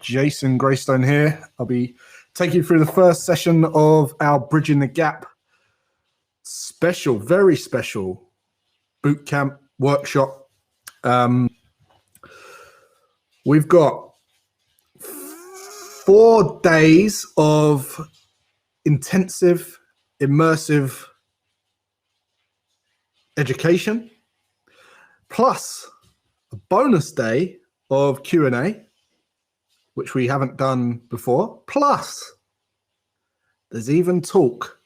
Jason Greystone here. I'll be taking you through the first session of our Bridging the Gap special, very special bootcamp workshop. We've got 4 days of intensive, immersive education, plus a bonus day of Q&A, which we haven't done before. Plus, there's even talk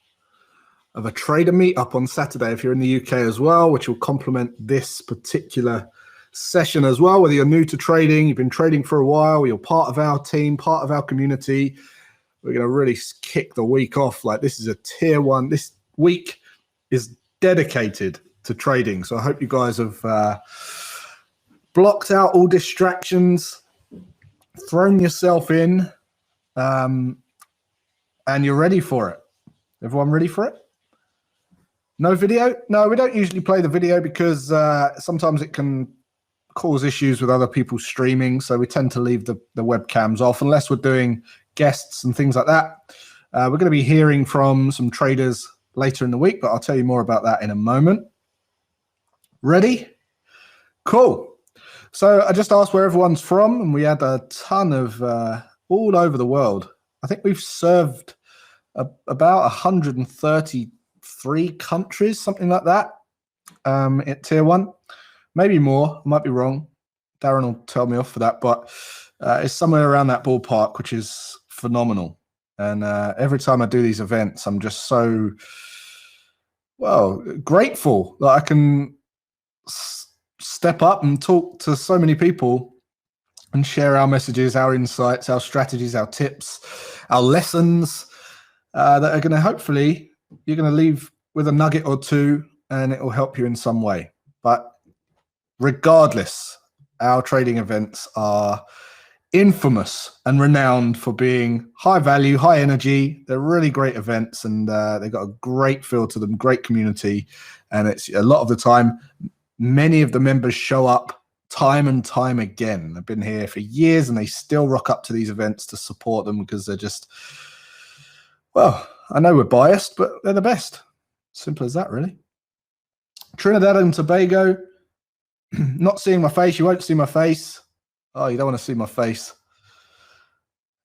of a trader meetup on Saturday if you're in the UK as well, which will complement this particular session as well. Whether you're new to trading, you've been trading for a while, you're part of our team, part of our community, we're going to really kick the week off like this is a tier one. This week is dedicated to trading. So I hope you guys have blocked out all distractions, thrown yourself in, and you're ready for it. Everyone ready for it? No video? No, we don't usually play the video because sometimes it can cause issues with other people streaming. So we tend to leave the webcams off unless we're doing guests and things like that. We're going to be hearing from some traders later in the week, but I'll tell you more about that in a moment. Ready? Cool. So I just asked where everyone's from, and we had a ton of all over the world. I think we've served about 133 countries, something like that, at Tier 1. Maybe more, I might be wrong. Darren will tell me off for that, but it's somewhere around that ballpark, which is phenomenal. And every time I do these events, I'm just so, grateful that I can step up and talk to so many people and share our messages, our insights, our strategies, our tips, our lessons that are going to, hopefully, you're going to leave with a nugget or two and it will help you in some way. But regardless, our trading events are infamous and renowned for being high value, high energy. They're really great events, and they've got a great feel to them, great community. And it's a lot of the time, many of the members show up time and time again. They've been here for years and they still rock up to these events to support them because they're just, well, I know we're biased, but they're the best. Simple as that, really. Trinidad and Tobago, not seeing my face. You won't see my face. Oh, you don't want to see my face.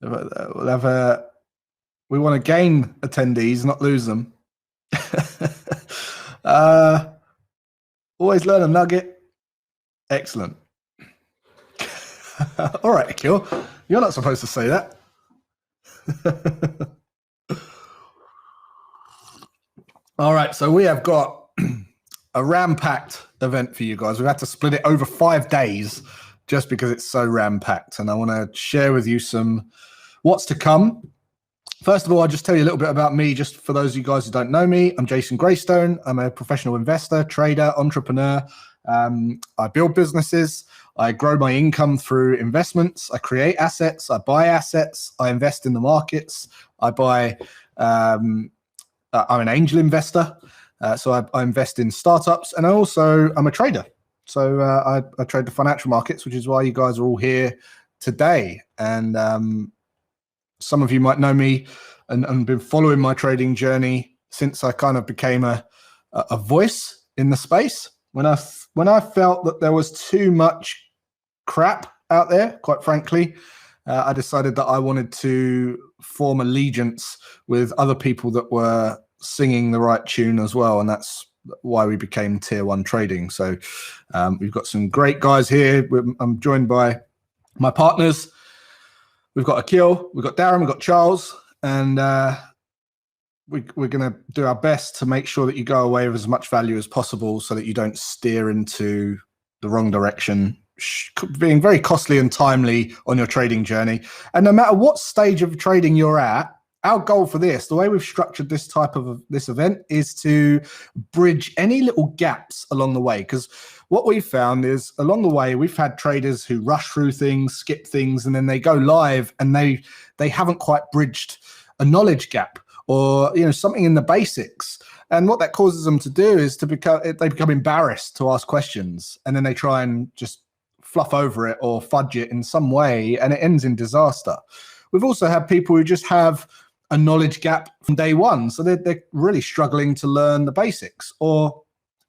We want to gain attendees, not lose them. Always learn a nugget. Excellent. All right, Akil, you're not supposed to say that. All right, so we have got a ram-packed event for you guys. We've had to split it over 5 days just because it's so ram-packed, and I want to share with you some what's to come. First of all, I'll just tell you a little bit about me, just for those of you guys who don't know me. I'm Jason Greystone. I'm a professional investor, trader, entrepreneur. I build businesses. I grow my income through investments. I create assets. I buy assets. I invest in the markets. I'm an angel investor. So I invest in startups, and I'm a trader. So I trade the financial markets, which is why you guys are all here today. And some of you might know me and been following my trading journey since I kind of became a voice in the space. When I felt that there was too much crap out there, quite frankly, I decided that I wanted to form allegiance with other people that were singing the right tune as well, and that's why we became Tier 1 Trading. So we've got some great guys here. I'm joined by my partners. We've got Akil, we've got Darren, we've got Charles, and we're going to do our best to make sure that you go away with as much value as possible so that you don't steer into the wrong direction, being very costly and timely on your trading journey. And no matter what stage of trading you're at, our goal for this, the way we've structured this type of this event, is to bridge any little gaps along the way. Because what we've found is along the way, we've had traders who rush through things, skip things, and then they go live and they haven't quite bridged a knowledge gap or something in the basics. And what that causes them to do is they become embarrassed to ask questions, and then they try and just fluff over it or fudge it in some way, and it ends in disaster. We've also had people who just have a knowledge gap from day one. So they're really struggling to learn the basics, or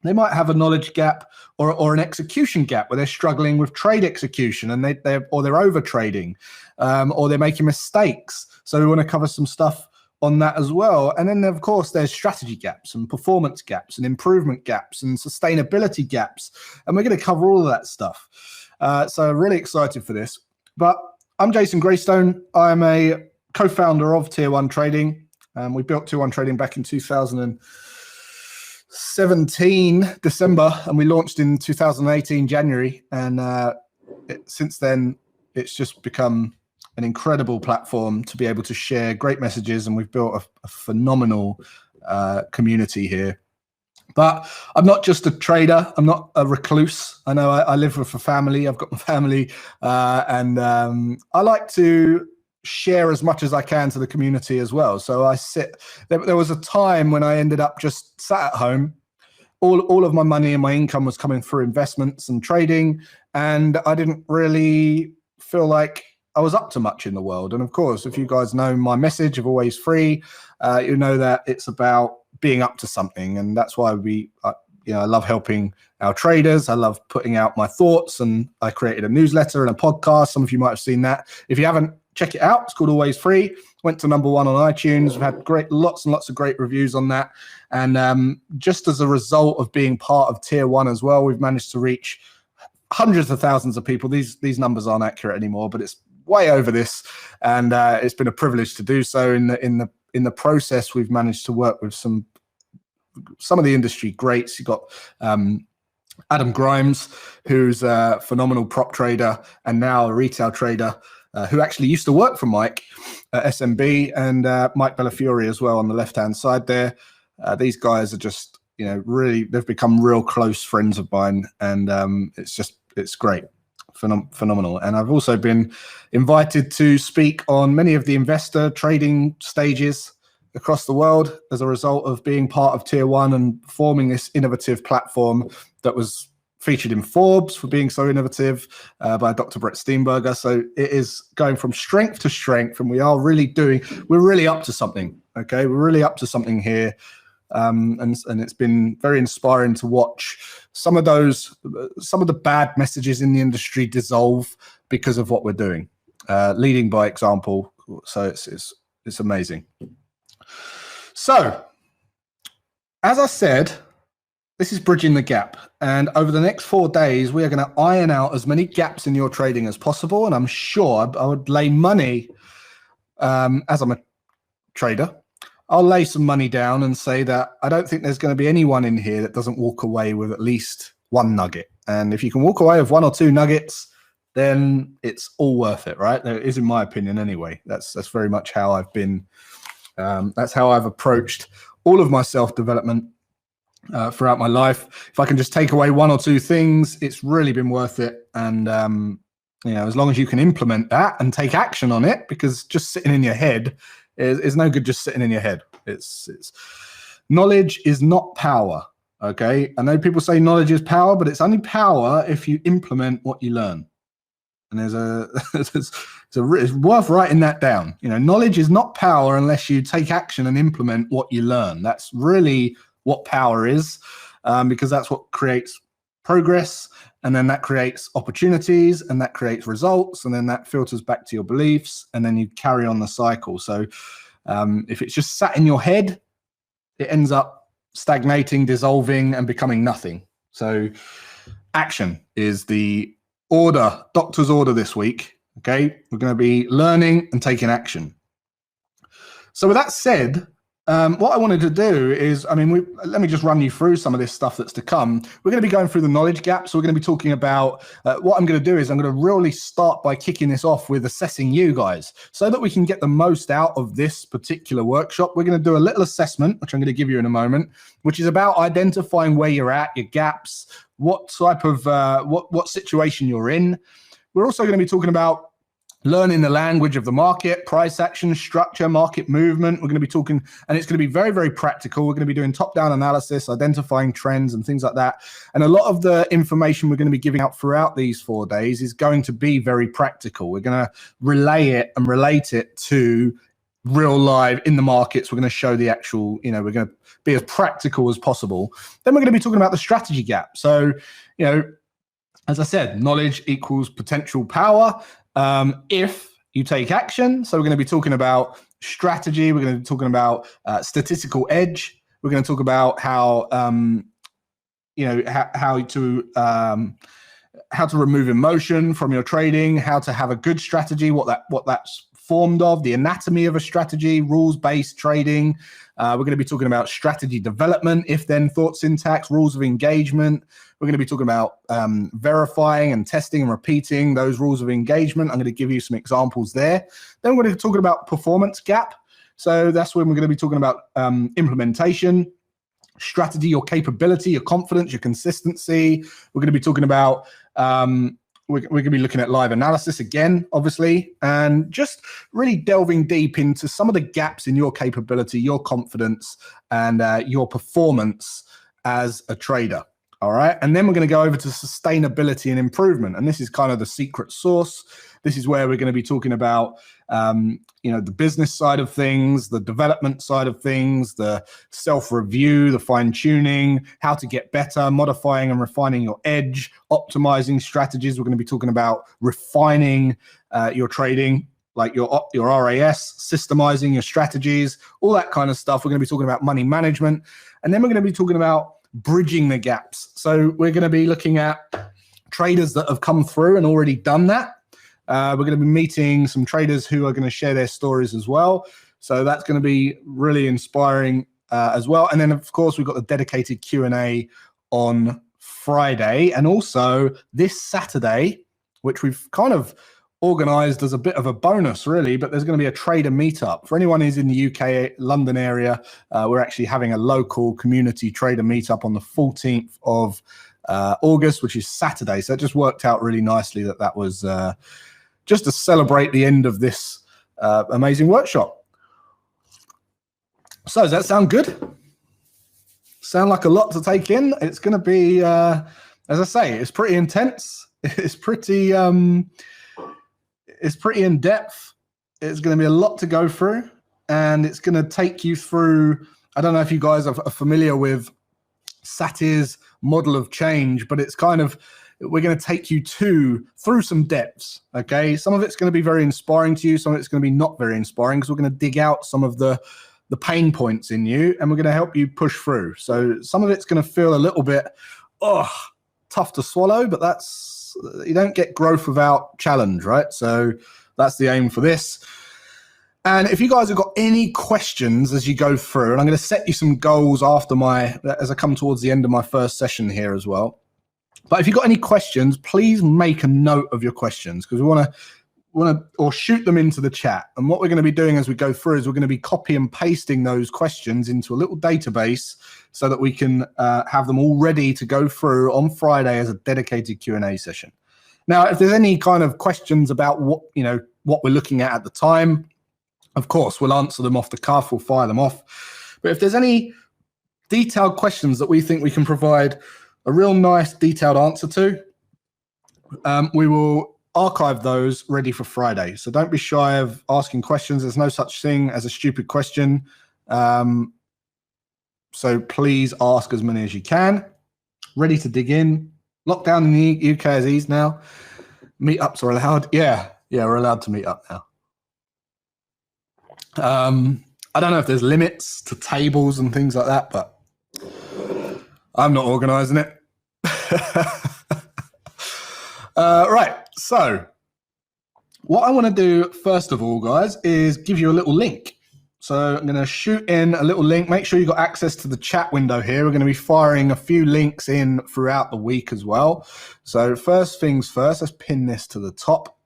they might have a knowledge gap or an execution gap where they're struggling with trade execution and they're over trading, or they're making mistakes. So we want to cover some stuff on that as well. And then of course there's strategy gaps and performance gaps and improvement gaps and sustainability gaps. And we're going to cover all of that stuff. So really excited for this. But I'm Jason Greystone. I'm a co-founder of Tier One Trading. We built Tier One Trading back in 2017 December, and we launched in 2018 January. And since then, it's just become an incredible platform to be able to share great messages, and we've built a phenomenal community here. But I'm not just a trader. I'm not a recluse. I know I live with a family. I've got my family, and I like to share as much as I can to the community as well. So there was a time when I ended up just sat at home. All of my money and my income was coming through investments and trading, and I didn't really feel like I was up to much in the world. And of course, if you guys know my message of Always Free, you know that it's about being up to something. And that's why I love helping our traders. I love putting out my thoughts, and I created a newsletter and a podcast. Some of you might have seen that. If you haven't, check it out. It's called Always Free. Went to #1 on iTunes. We've had lots and lots of great reviews on that. And just as a result of being part of Tier One as well, we've managed to reach hundreds of thousands of people. These numbers aren't accurate anymore, but it's way over this, and it's been a privilege to do so. In the process, we've managed to work with some of the industry greats. You've got Adam Grimes, who's a phenomenal prop trader and now a retail trader, who actually used to work for Mike at SMB, and Mike Bellafiore as well on the left-hand side there. These guys are just, really, they've become real close friends of mine, and it's great. Phenomenal. And I've also been invited to speak on many of the investor trading stages across the world as a result of being part of Tier One and forming this innovative platform that was featured in Forbes for being so innovative, by Dr. Brett Steenberger. So it is going from strength to strength, and we're really up to something. Okay, we're really up to something here. And it's been very inspiring to watch some of the bad messages in the industry dissolve because of what we're doing, leading by example. So it's amazing. So, as I said, this is bridging the gap, and over the next 4 days, we are going to iron out as many gaps in your trading as possible. And I'm sure I would lay money, as I'm a trader, I'll lay some money down and say that I don't think there's going to be anyone in here that doesn't walk away with at least one nugget. And if you can walk away with 1 or 2 nuggets, then it's all worth it, right? It is, in my opinion, anyway. That's very much how I've been. That's how I've approached all of my self-development throughout my life. If I can just take away 1 or 2 things, it's really been worth it. And as long as you can implement that and take action on it, because just sitting in your head is no good. Just sitting in your head. It's knowledge is not power. Okay, I know people say knowledge is power, but it's only power if you implement what you learn. And it's worth writing that down. Knowledge is not power unless you take action and implement what you learn. That's really what power is, because that's what creates progress, and then that creates opportunities, and that creates results, and then that filters back to your beliefs, and then you carry on the cycle. So if it's just sat in your head, it ends up stagnating, dissolving, and becoming nothing. So action is the doctor's order this week. Okay, we're going to be learning and taking action. So with that said, what I wanted to do is, let me just run you through some of this stuff that's to come. We're going to be going through the knowledge gap. So we're going to be talking about what I'm going to do is I'm going to really start by kicking this off with assessing you guys so that we can get the most out of this particular workshop. We're going to do a little assessment, which I'm going to give you in a moment, which is about identifying where you're at, your gaps, what type of what situation you're in. We're also going to be talking about learning the language of the market, price action, structure, market movement. We're going to be talking, and it's going to be very, very practical. We're going to be doing top-down analysis, identifying trends and things like that. And a lot of the information we're going to be giving out throughout these 4 days is going to be very practical. We're going to relay it and relate it to real live in the markets. We're going to show the actual, we're going to be as practical as possible. Then we're going to be talking about the strategy gap. So, as I said, knowledge equals potential power. If you take action. So we're going to be talking about strategy. We're going to be talking about statistical edge. We're going to talk about how how to remove emotion from your trading, how to have a good strategy, what that's formed of, the anatomy of a strategy, rules-based trading. We're going to be talking about strategy development, if-then thought syntax, rules of engagement. We're going to be talking about verifying and testing and repeating those rules of engagement. I'm going to give you some examples there. Then we're going to be talking about performance gap. So that's when we're going to be talking about implementation, strategy, your capability, your confidence, your consistency. We're going to be talking about we're going to be looking at live analysis again, obviously, and just really delving deep into some of the gaps in your capability, your confidence, and your performance as a trader. All right. And then we're going to go over to sustainability and improvement. And this is kind of the secret sauce. This is where we're going to be talking about, the business side of things, the development side of things, the self-review, the fine-tuning, how to get better, modifying and refining your edge, optimizing strategies. We're going to be talking about refining your trading, like your RAS, systemizing your strategies, all that kind of stuff. We're going to be talking about money management. And then we're going to be talking about bridging the gaps. So we're going to be looking at traders that have come through and already done that. We're going to be meeting some traders who are going to share their stories as well. So that's going to be really inspiring as well. And then, of course, we've got the dedicated Q&A on Friday. And also this Saturday, which we've kind of organized as a bit of a bonus, really, but there's going to be a trader meetup. For anyone who's in the UK, London area, we're actually having a local community trader meetup on the 14th of August, which is Saturday. So it just worked out really nicely that was just to celebrate the end of this amazing workshop. So does that sound good? Sound like a lot to take in? It's going to be, as I say, it's pretty intense. It's pretty in depth. It's going to be a lot to go through, and it's going to take you through. I don't know if you guys are familiar with Satyr's model of change, but it's kind of, we're going to take you through some depths. Okay, some of it's going to be very inspiring to you, some of it's going to be not very inspiring, because we're going to dig out some of the pain points in you, and we're going to help you push through. So some of it's going to feel a little bit tough to swallow, but that's, you don't get growth without challenge, right? So that's the aim for this. And if you guys have got any questions as you go through, and I'm going to set you some goals as I come towards the end of my first session here as well. But if you've got any questions, please make a note of your questions, because we want to, or shoot them into the chat. And what we're going to be doing as we go through is we're going to be copy and pasting those questions into a little database so that we can have them all ready to go through on Friday as a dedicated Q&A session. Now, if there's any kind of questions about what we're looking at the time, of course, we'll answer them off the cuff, we'll fire them off. But if there's any detailed questions that we think we can provide a real nice detailed answer to, we will archive those ready for Friday. So don't be shy of asking questions. There's no such thing as a stupid question. So please ask as many as you can. Ready to dig in. Lockdown in the UK is eased now. Meetups are allowed. Yeah, we're allowed to meet up now. I don't know if there's limits to tables and things like that, but I'm not organizing it. Right, so what I want to do first of all, guys, is give you a little link. So I'm going to shoot in a little link. Make sure you've got access to the chat window here. We're going to be firing a few links in throughout the week as well. So first things first, let's pin this to the top.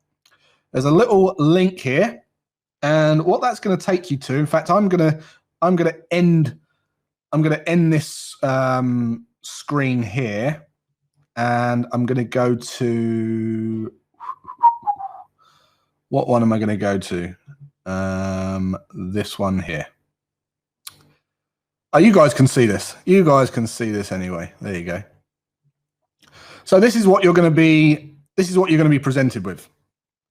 There's a little link here. And what that's going to take you to, in fact, I'm going to end this screen here, and I'm going to go to What one am I going to go to? This one here. Oh, you guys can see this. You guys can see this anyway. There you go. So this is what you're going to be. This is what you're going to be presented with.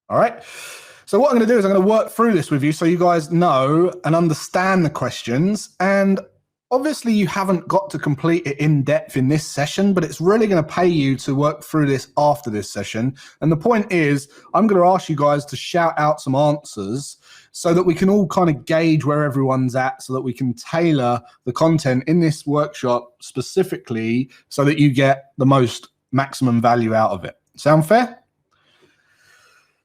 All right. So what I'm going to do is I'm going to work through this with you so you guys know and understand the questions. And obviously you haven't got to complete it in depth in this session, but it's really going to pay you to work through this after this session. And the point is, I'm going to ask you guys to shout out some answers so that we can all kind of gauge where everyone's at, so that we can tailor the content in this workshop specifically so that you get the most maximum value out of it. Sound fair?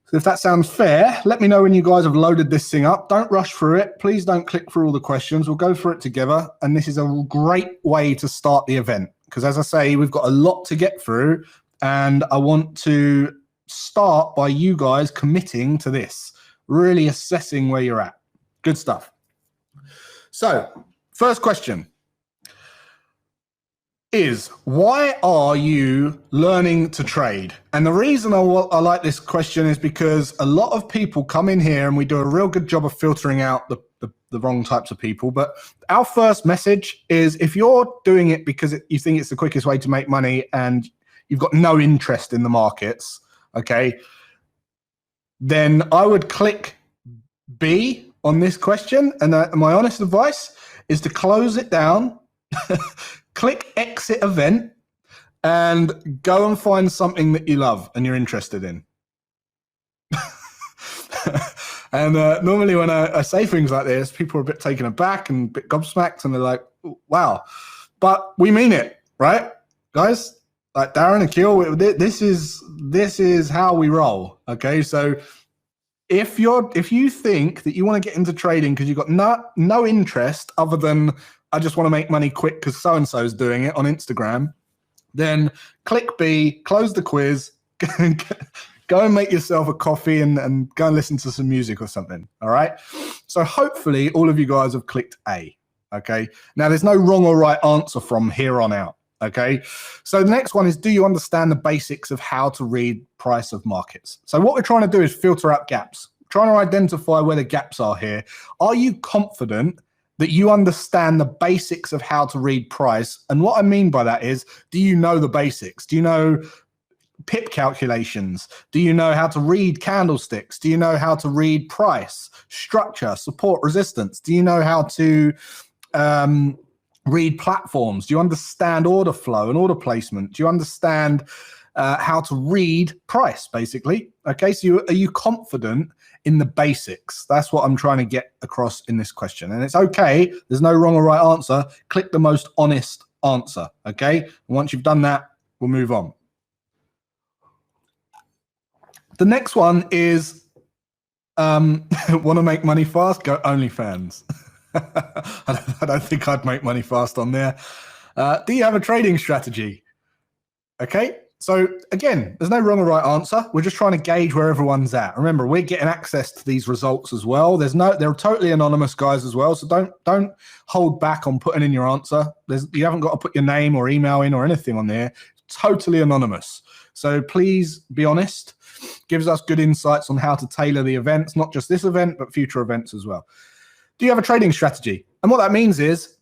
So if that sounds fair, let me know when you guys have loaded this thing up. Don't rush through it. Please don't click through all the questions. We'll go through it together. And this is a great way to start the event. Because as I say, we've got a lot to get through. And I want to start by you guys committing to this, really assessing where you're at. Good stuff. So first question is, why are you learning to trade? And the reason I like this question is because a lot of people come in here and we do a real good job of filtering out the wrong types of people. But our first message is, if you're doing it because you think it's the quickest way to make money and you've got no interest in the markets, okay, then I would click B on this question. And my honest advice is to close it down, click exit event, and go and find something that you love and you're interested in. And normally when I say things like this, people are a bit taken aback and a bit gobsmacked, and they're like, wow. But we mean it, right, guys? Like Darren, Akil, this is how we roll, okay? So if you think that you want to get into trading because you've got no interest other than, I just want to make money quick because so-and-so is doing it on Instagram, then click B, close the quiz, go and make yourself a coffee and go and listen to some music or something, all right? So hopefully all of you guys have clicked A, okay? Now, there's no wrong or right answer from here on out, okay? So the next one is, do you understand the basics of how to read price of markets? So what we're trying to do is filter out gaps, trying to identify where the gaps are here. Are you confident that you understand the basics of how to read price? And what I mean by that is, do you know the basics? Do you know pip calculations? Do you know how to read candlesticks? Do you know how to read price, structure, support, resistance? Do you know how to read platforms? Do you understand order flow and order placement? Do you understand how to read price, basically? Okay, so are you confident in the basics? That's what I'm trying to get across in this question. And it's okay, there's no wrong or right answer. Click the most honest answer, okay? And once you've done that, we'll move on. The next one is, want to make money fast? Go OnlyFans. I don't think I'd make money fast on there. Do you have a trading strategy? Okay, so again, there's no wrong or right answer. We're just trying to gauge where everyone's at. Remember, we're getting access to these results as well. They're totally anonymous, guys, as well. So don't hold back on putting in your answer. You haven't got to put your name or email in or anything on there. Totally anonymous. So please be honest. Gives us good insights on how to tailor the events, not just this event, but future events as well. Do you have a trading strategy? And what that means is,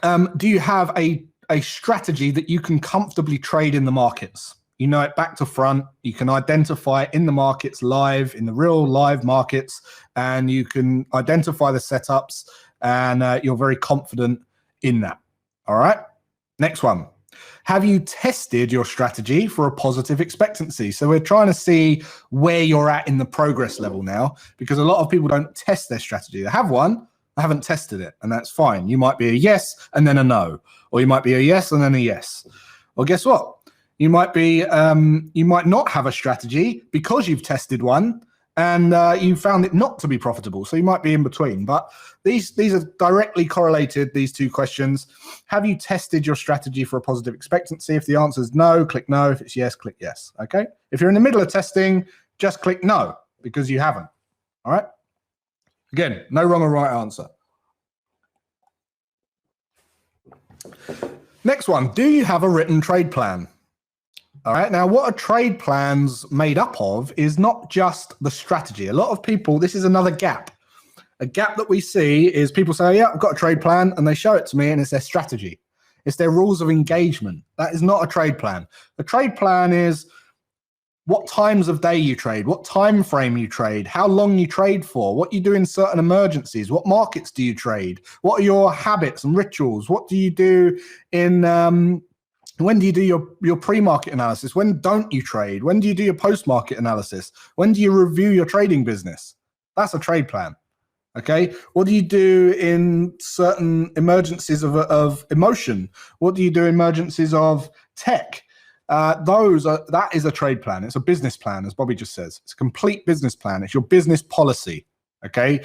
do you have a strategy that you can comfortably trade in the markets? You know it back to front. You can identify it in the markets live, in the real live markets, and you can identify the setups, and you're very confident in that. All right. Next one. Have you tested your strategy for a positive expectancy? So we're trying to see where you're at in the progress level now, because a lot of people don't test their strategy. They have one, they haven't tested it, and that's fine. You might be a yes and then a no, or you might be a yes and then a yes. Well, guess what? You might be, you might not have a strategy because you've tested one and you found it not to be profitable. So you might be in between. But these are directly correlated, these two questions. Have you tested your strategy for a positive expectancy? If the answer is no, click no. If it's yes, click yes. Okay. If you're in the middle of testing, just click no because you haven't. All right. Again, no wrong or right answer. Next one. Do you have a written trade plan? All right. Now, what a trade plan's made up of is not just the strategy. A lot of people, this is another gap. A gap that we see is people say, yeah, I've got a trade plan, and they show it to me, and it's their strategy. It's their rules of engagement. That is not a trade plan. A trade plan is what times of day you trade, what time frame you trade, how long you trade for, what you do in certain emergencies, what markets do you trade, what are your habits and rituals, what do you do in when do you do your pre-market analysis, when don't you trade, when do you do your post-market analysis, when do you review your trading business? That's a trade plan. Okay, what do you do in certain emergencies of emotion? What do you do in emergencies of tech? That is a trade plan. It's a business plan, as Bobby just says. It's a complete business plan. It's your business policy. Okay,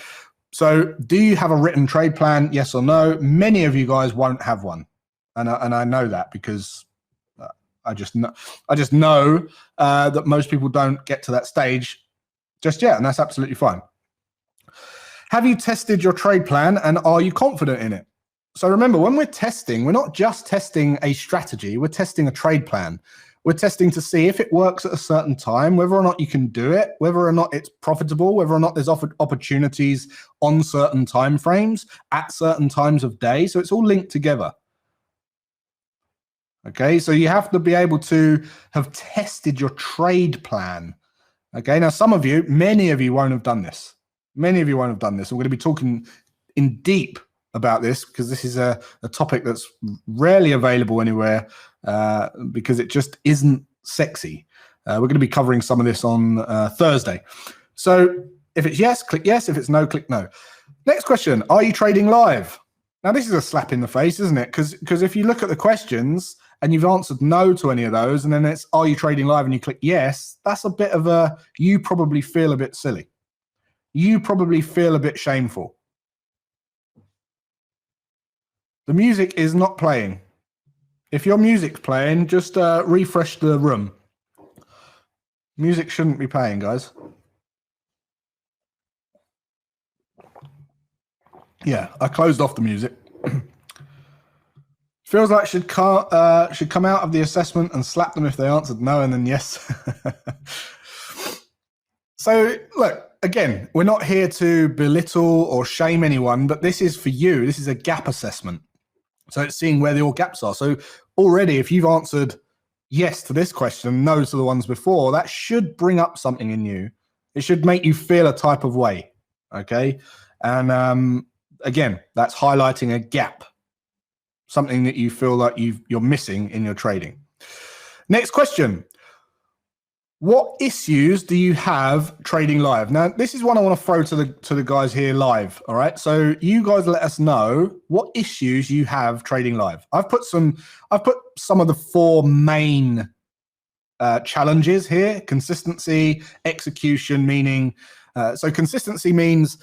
so do you have a written trade plan? Yes or no? Many of you guys won't have one, and I know that because I just know that most people don't get to that stage just yet, and that's absolutely fine. Have you tested your trade plan, and are you confident in it? So remember, when we're testing, we're not just testing a strategy, we're testing a trade plan. We're testing to see if it works at a certain time, whether or not you can do it, whether or not it's profitable, whether or not there's opportunities on certain time frames at certain times of day. So it's all linked together. Okay, so you have to be able to have tested your trade plan. Okay, now some of you, many of you won't have done this. Many of you won't have done this. We're going to be talking in deep about this because this is a topic that's rarely available anywhere because it just isn't sexy. We're going to be covering some of this on Thursday. So if it's yes, click yes. If it's no, click no. Next question, are you trading live? Now, this is a slap in the face, isn't it? Because if you look at the questions and you've answered no to any of those, and then it's, are you trading live? And you click yes, that's a bit of a, you probably feel a bit silly. You probably feel a bit shameful. The music is not playing. If your music's playing, just refresh the room. Music shouldn't be playing, guys. Yeah, I closed off the music. Feels like should come out of the assessment and slap them if they answered no and then yes. So look, again, we're not here to belittle or shame anyone, but this is for you. This is a gap assessment. So it's seeing where your gaps are. So already, if you've answered yes to this question, no to the ones before, that should bring up something in you. It should make you feel a type of way, okay? And again, that's highlighting a gap, something that you feel like you're missing in your trading. Next question. What issues do you have trading live? Now, this is one I want to throw to the guys here live. All right. So you guys let us know what issues you have trading live. I've put some of the four main challenges here: consistency, execution, meaning so consistency means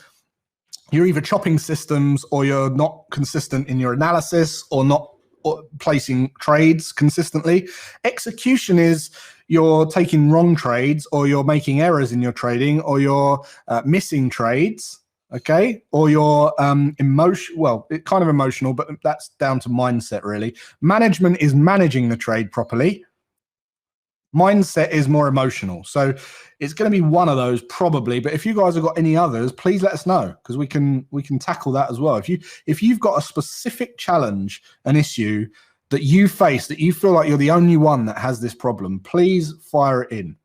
you're either chopping systems or you're not consistent in your analysis or not placing trades consistently. Execution is you're taking wrong trades or you're making errors in your trading or you're missing trades, okay? Or you're kind of emotional, but that's down to mindset really. Management is managing the trade properly. Mindset is more emotional. So it's going to be one of those probably, but if you guys have got any others, please let us know because we can tackle that as well. If you've got a specific challenge, an issue that you face, that you feel like you're the only one that has this problem, please fire it in.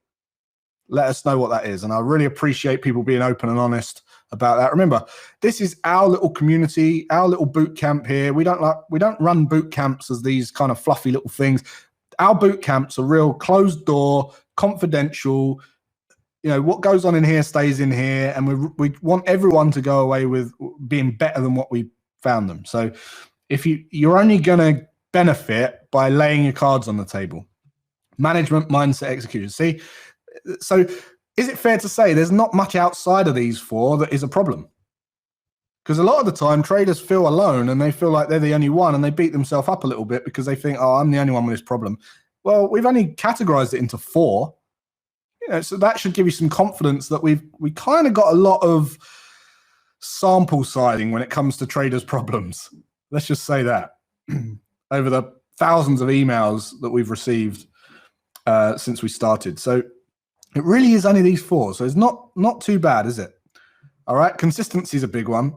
Let us know what that is. And I really appreciate people being open and honest about that. Remember, this is our little community, our little boot camp here. We don't run boot camps as these kind of fluffy little things. Our boot camps are real closed door, confidential. You know, what goes on in here stays in here, and we want everyone to go away with being better than what we found them. So if you're only going to benefit by laying your cards on the table. Management, mindset, execution. See, so is it fair to say there's not much outside of these four that is a problem? Because a lot of the time traders feel alone and they feel like they're the only one and they beat themselves up a little bit because they think, oh, I'm the only one with this problem. Well, we've only categorized it into four. You know, so that should give you some confidence that we kind of got a lot of sample sizing when it comes to traders' problems. Let's just say that over the thousands of emails that we've received since we started. So it really is only these 4. So it's not too bad, is it? All right. Consistency is a big one.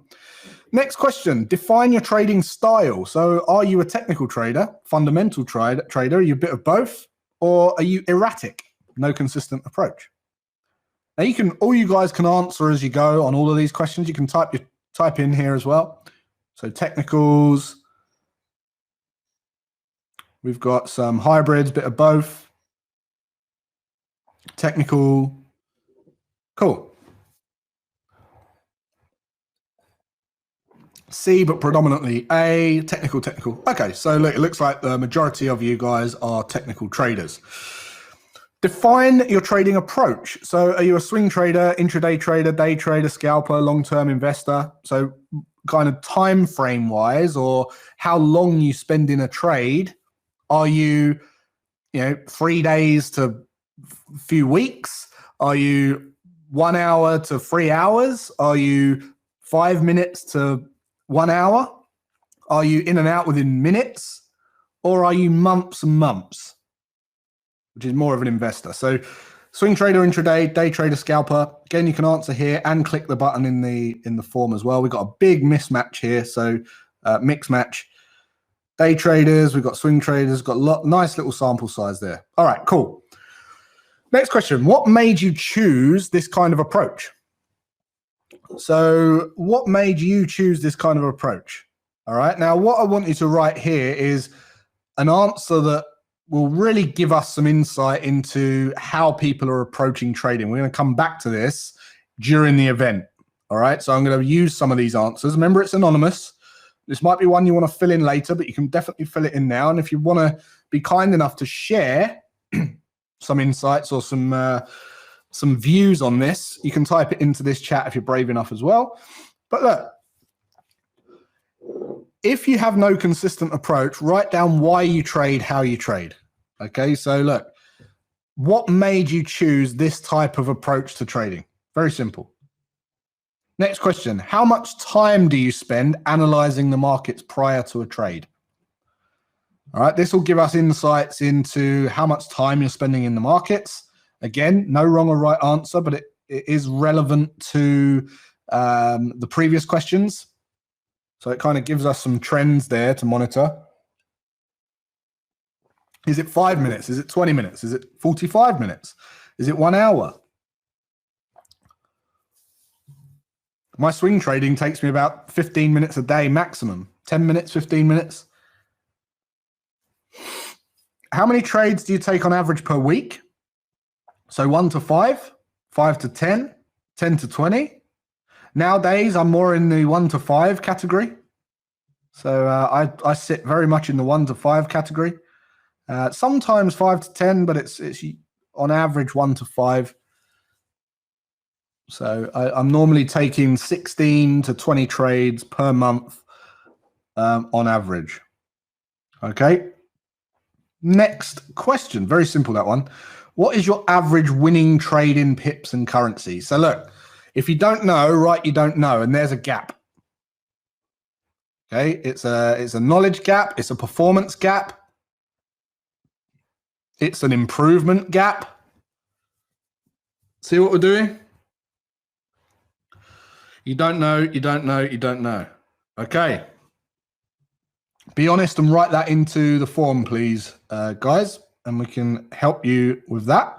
Next question, define your trading style. So are you a technical trader, fundamental trader? Are you a bit of both? Or are you erratic? No consistent approach. Now all you guys can answer as you go on all of these questions. You can type in here as well. So technicals. We've got some hybrids, bit of both. Technical. Cool. C, but predominantly A, technical. Okay, so look, it looks like the majority of you guys are technical traders. Define your trading approach. So are you a swing trader, intraday trader, day trader, scalper, long-term investor? So kind of time frame wise, or how long you spend in a trade. Are you 3 days to a few weeks? Are you 1 hour to 3 hours? Are you 5 minutes to 1 hour? Are you in and out within minutes? Or are you months and months? Which is more of an investor. So swing trader, intraday, day trader, scalper. Again, you can answer here and click the button in the form as well. We've got a big mismatch here. So mix match. Day traders, we've got swing traders, got nice little sample size there. All right, cool. Next question. What made you choose this kind of approach? So what made you choose this kind of approach? All right. Now, what I want you to write here is an answer that will really give us some insight into how people are approaching trading. We're going to come back to this during the event. All right. So I'm going to use some of these answers. Remember, it's anonymous. This might be one you want to fill in later, but you can definitely fill it in now. And if you want to be kind enough to share some insights or some views on this, you can type it into this chat if you're brave enough as well. But look, if you have no consistent approach, write down why you trade, how you trade. Okay, so look, what made you choose this type of approach to trading? Very simple. Next question, how much time do you spend analyzing the markets prior to a trade? All right, this will give us insights into how much time you're spending in the markets. Again, no wrong or right answer, but it is relevant to the previous questions. So it kind of gives us some trends there to monitor. Is it 5 minutes? Is it 20 minutes? Is it 45 minutes? Is it 1 hour? My swing trading takes me about 15 minutes a day maximum. 10 minutes, 15 minutes. How many trades do you take on average per week? So 1 to 5, 5 to 10, 10 to 20. Nowadays, I'm more in the 1 to 5 category. So I sit very much in the 1 to 5 category. Sometimes 5 to 10, but it's on average 1 to 5. So I'm normally taking 16 to 20 trades per month on average. Okay. Next question. Very simple, that one. What is your average winning trade in pips and currency? So look, if you don't know, right, you don't know, and there's a gap. Okay, it's a knowledge gap, it's a performance gap, it's an improvement gap. See what we're doing? You don't know, you don't know, you don't know. Okay. Be honest and write that into the form, please, guys, and we can help you with that.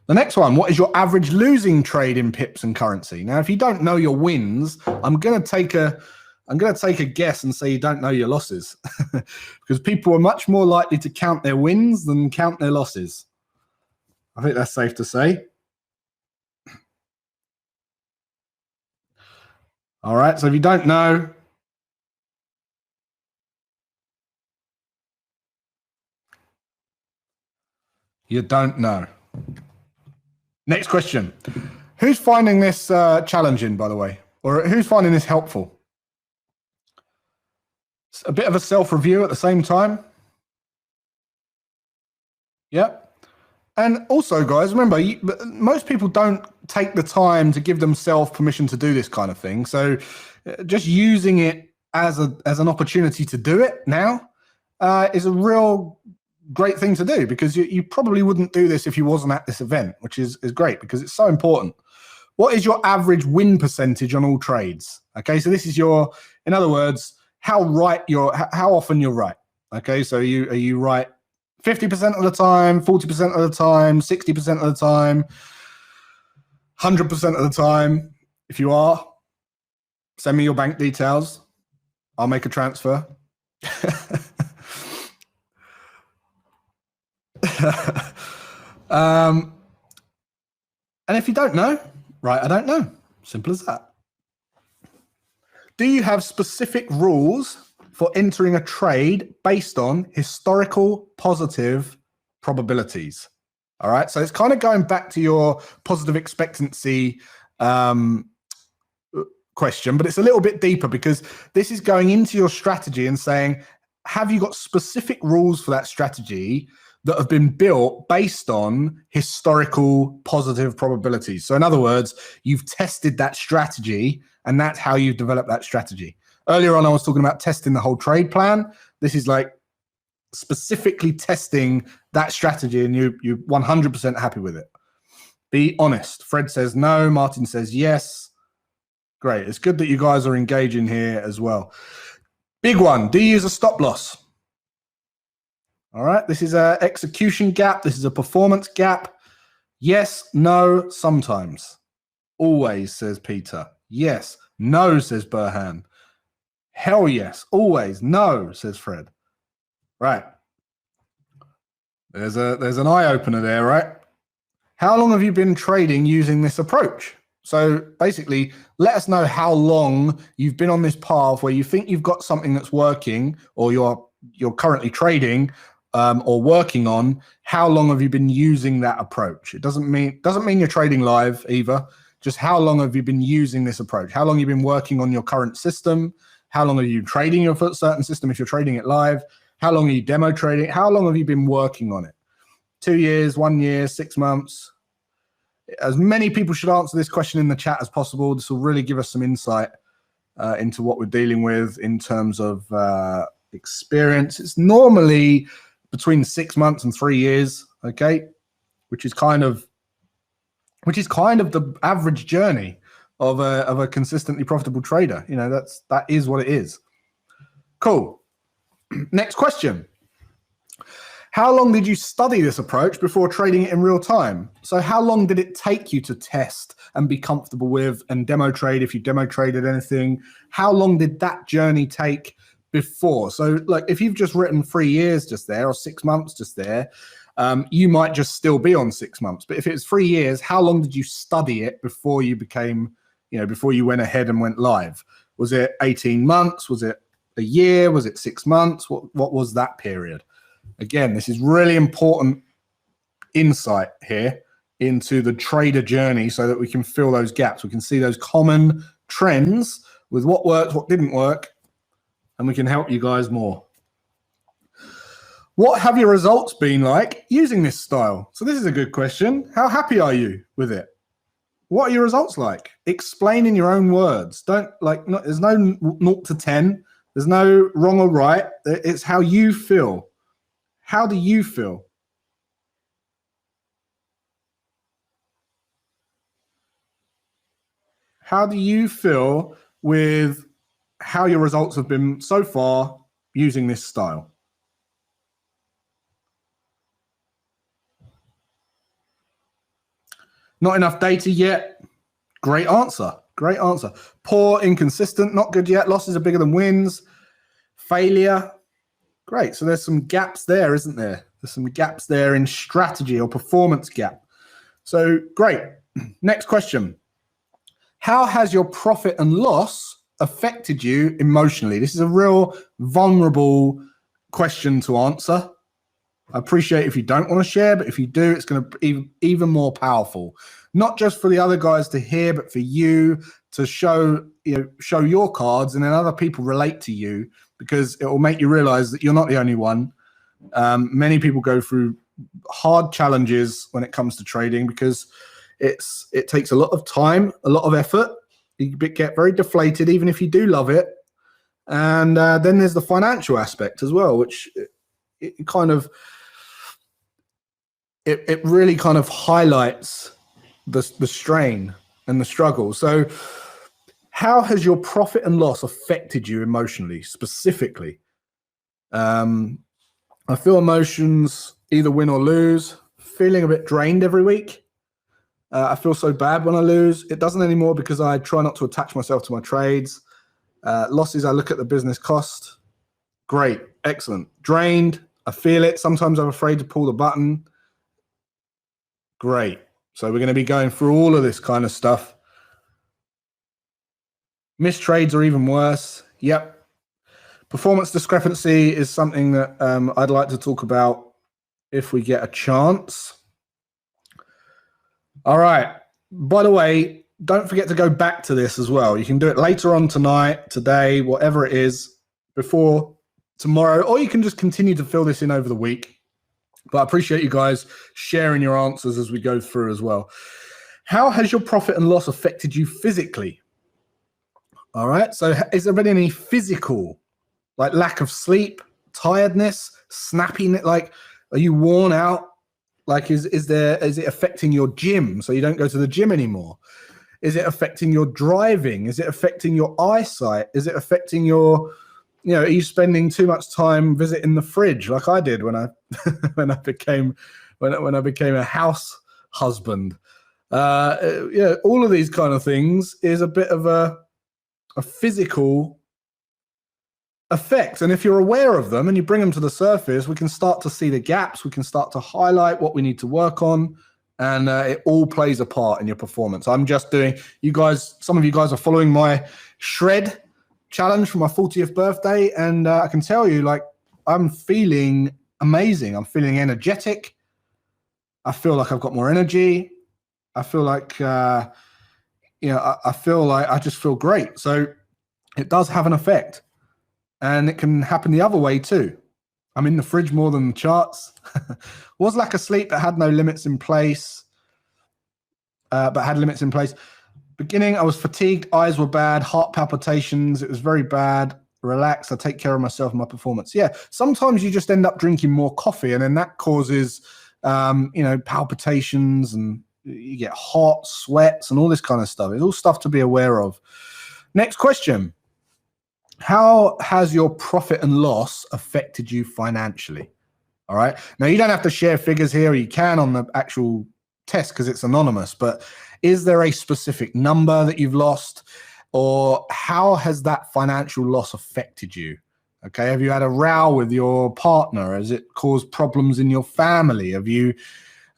The next one, what is your average losing trade in pips and currency? Now, if you don't know your wins, I'm going to take a guess and say you don't know your losses because people are much more likely to count their wins than count their losses. I think that's safe to say. All right, so if you don't know, you don't know. Next question. Who's finding this challenging, by the way? Or who's finding this helpful? It's a bit of a self-review at the same time. Yeah. And also, guys, remember, most people don't take the time to give themselves permission to do this kind of thing. So just using it as an opportunity to do it now is a real great thing to do, because you probably wouldn't do this if you wasn't at this event, which is great because it's so important. What is your average win percentage on all trades? Okay, so this is your, in other words, how often you're right. Okay, so are you right 50% of the time, 40% of the time, 60% of the time, 100% of the time? If you are, send me your bank details. I'll make a transfer. And if you don't know, right, I don't know. Simple as that. Do you have specific rules for entering a trade based on historical positive probabilities? All right, so it's kind of going back to your positive expectancy question, but it's a little bit deeper, because this is going into your strategy and saying, have you got specific rules for that strategy that have been built based on historical positive probabilities? So in other words, you've tested that strategy, and that's how you've developed that strategy. Earlier on, I was talking about testing the whole trade plan. This is like specifically testing that strategy, and you're 100% happy with it. Be honest. Fred says no. Martin says yes. Great. It's good that you guys are engaging here as well. Big one. Do you use a stop loss? All right. This is an execution gap. This is a performance gap. Yes, no, sometimes. Always, says Peter. Yes. No, says Burhan. Hell yes. Always. No, says Fred. Right. There's an eye opener there, right? How long have you been trading using this approach? So basically, let us know how long you've been on this path where you think you've got something that's working, or you're currently trading or working on. How long have you been using that approach? It doesn't mean you're trading live either. Just how long have you been using this approach? How long have you been working on your current system? How long are you trading your certain system if you're trading it live? How long are you demo trading? How long have you been working on it? 2 years, 1 year, 6 months? As many people should answer this question in the chat as possible. This will really give us some insight into what we're dealing with in terms of experience. It's normally between 6 months and 3 years, okay, which is kind of the average journey of a consistently profitable trader. You know, that is what it is. Cool. Next question. How long did you study this approach before trading it in real time? So how long did it take you to test and be comfortable with and demo trade, if you demo traded anything? How long did that journey take before? So like if you've just written 3 years just there, or 6 months just there, you might just still be on 6 months. But if it was 3 years, how long did you study it before you became, before you went ahead and went live? Was it 18 months? Was it a year? Was it 6 months? What was that period? Again, this is really important insight here into the trader journey, so that we can fill those gaps. We can see those common trends with what worked, what didn't work, and we can help you guys more. What have your results been like using this style? So this is a good question. How happy are you with it? What are your results like? Explain in your own words. There's no 0 to 10. There's no wrong or right. It's how you feel. How do you feel? How do you feel with how your results have been so far using this style? Not enough data yet. Great answer. Great answer. Poor, inconsistent, not good yet. Losses are bigger than wins. Failure. Great. So there's some gaps there, isn't there? There's some gaps there in strategy or performance gap. So great. Next question. How has your profit and loss affected you emotionally? This is a real vulnerable question to answer. I appreciate if you don't want to share, but if you do, it's going to be even more powerful. Not just for the other guys to hear, but for you to show your cards, and then other people relate to you, because it will make you realize that you're not the only one. Many people go through hard challenges when it comes to trading, because it takes a lot of time, a lot of effort. You get very deflated, even if you do love it. And then there's the financial aspect as well, which it kind of it really kind of highlights the strain and the struggle. So how has your profit and loss affected you emotionally, specifically? I feel emotions either win or lose, feeling a bit drained every week. I feel so bad when I lose. It doesn't anymore because I try not to attach myself to my trades. Losses, I look at the business cost. Great, excellent. Drained, I feel it. Sometimes I'm afraid to pull the button. Great. So we're going to be going through all of this kind of stuff. Missed trades are even worse. Yep. Performance discrepancy is something that I'd like to talk about if we get a chance. All right. By the way, don't forget to go back to this as well. You can do it later on tonight, today, whatever it is, before tomorrow, or you can just continue to fill this in over the week. But I appreciate you guys sharing your answers as we go through as well. How has your profit and loss affected you physically? All right. So is there been any physical, like lack of sleep, tiredness, snappiness? Like, are you worn out? Like, is it affecting your gym? So you don't go to the gym anymore? Is it affecting your driving? Is it affecting your eyesight? Is it affecting your, are you spending too much time visiting the fridge like I did when I when I became a house husband? All of these kind of things is a bit of a physical effect. And if you're aware of them and you bring them to the surface, we can start to see the gaps. We can start to highlight what we need to work on. And it all plays a part in your performance. I'm just doing, some of you guys are following my shred challenge for my 40th birthday. And I can tell you, like, I'm feeling amazing. I'm feeling energetic. I feel like I've got more energy. I feel like, I feel like I just feel great. So it does have an effect. And it can happen the other way too. I'm in the fridge more than the charts. Was lack of sleep that had no limits in place, but had limits in place. Beginning, I was fatigued, eyes were bad, heart palpitations. It was very bad. Relax, I take care of myself and my performance. Yeah, sometimes you just end up drinking more coffee, and then that causes, palpitations, and you get hot sweats and all this kind of stuff. It's all stuff to be aware of. Next question. How has your profit and loss affected you financially? All right. Now, you don't have to share figures here, or you can on the actual test because it's anonymous, but is there a specific number that you've lost, or how has that financial loss affected you? Okay. Have you had a row with your partner? Has it caused problems in your family? Have you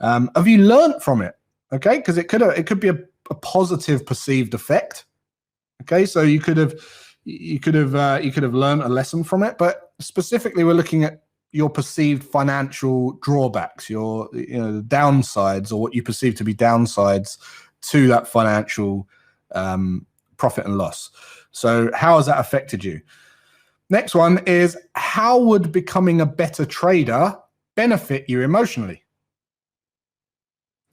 learned from it? Okay. Because it could be a positive perceived effect. Okay. So you could have learned a lesson from it, but specifically we're looking at your perceived financial drawbacks, your the downsides, or what you perceive to be downsides to that financial profit and loss. So how has that affected you? Next one is, how would becoming a better trader benefit you emotionally?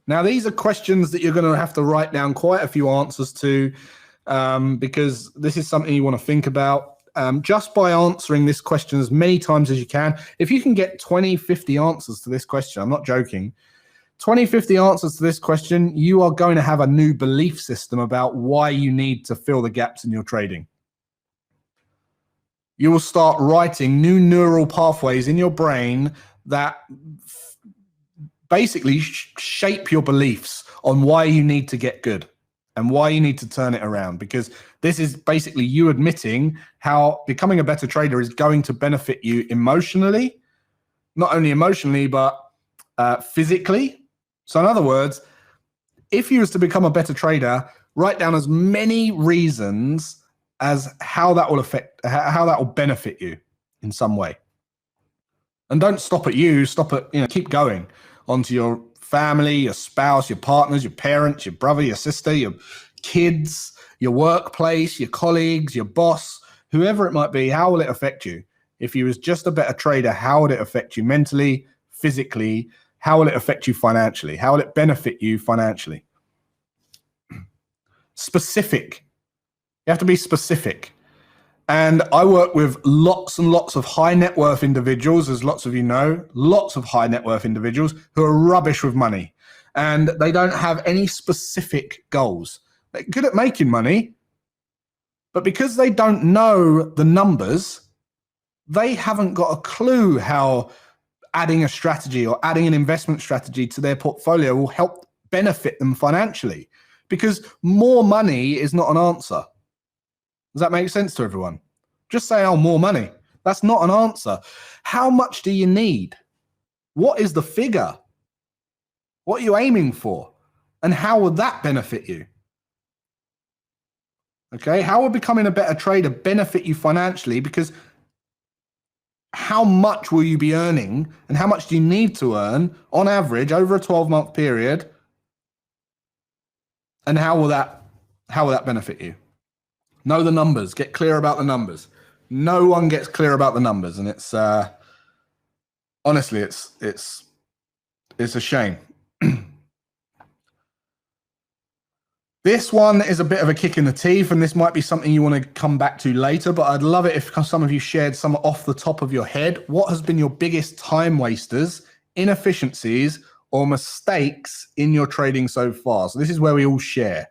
Now, these are questions that you're going to have to write down quite a few answers to, because this is something you want to think about. Just by answering this question as many times as you can, if you can get 20, 50 answers to this question, I'm not joking, 20, 50 answers to this question, you are going to have a new belief system about why you need to fill the gaps in your trading. You will start writing new neural pathways in your brain that basically shape your beliefs on why you need to get good and why you need to turn it around, because this is basically you admitting how becoming a better trader is going to benefit you emotionally, not only emotionally, but physically. So in other words, if you was to become a better trader, write down as many reasons as how that will benefit you in some way. And don't stop at you, keep going onto your family, your spouse, your partners, your parents, your brother, your sister, your kids, your workplace, your colleagues, your boss, whoever it might be. How will it affect you? If you was just a better trader, how would it affect you mentally, physically? How will it affect you financially? How will it benefit you financially? Specific. You have to be specific. And I work with lots and lots of high net worth individuals, as lots of you know, lots of high net worth individuals who are rubbish with money. And they don't have any specific goals. They're good at making money, but because they don't know the numbers, they haven't got a clue how adding a strategy or adding an investment strategy to their portfolio will help benefit them financially. Because more money is not an answer. Does that make sense to everyone? Just say, oh, more money. That's not an answer. How much do you need? What is the figure? What are you aiming for? And how would that benefit you? Okay, how will becoming a better trader benefit you financially? Because how much will you be earning and how much do you need to earn on average over a 12-month period? And how will that benefit you? Know the numbers, get clear about the numbers. No one gets clear about the numbers, and it's honestly, it's a shame. This one is a bit of a kick in the teeth, and this might be something you want to come back to later, but I'd love it if some of you shared some off the top of your head. What has been your biggest time wasters, inefficiencies, or mistakes in your trading so far? So this is where we all share.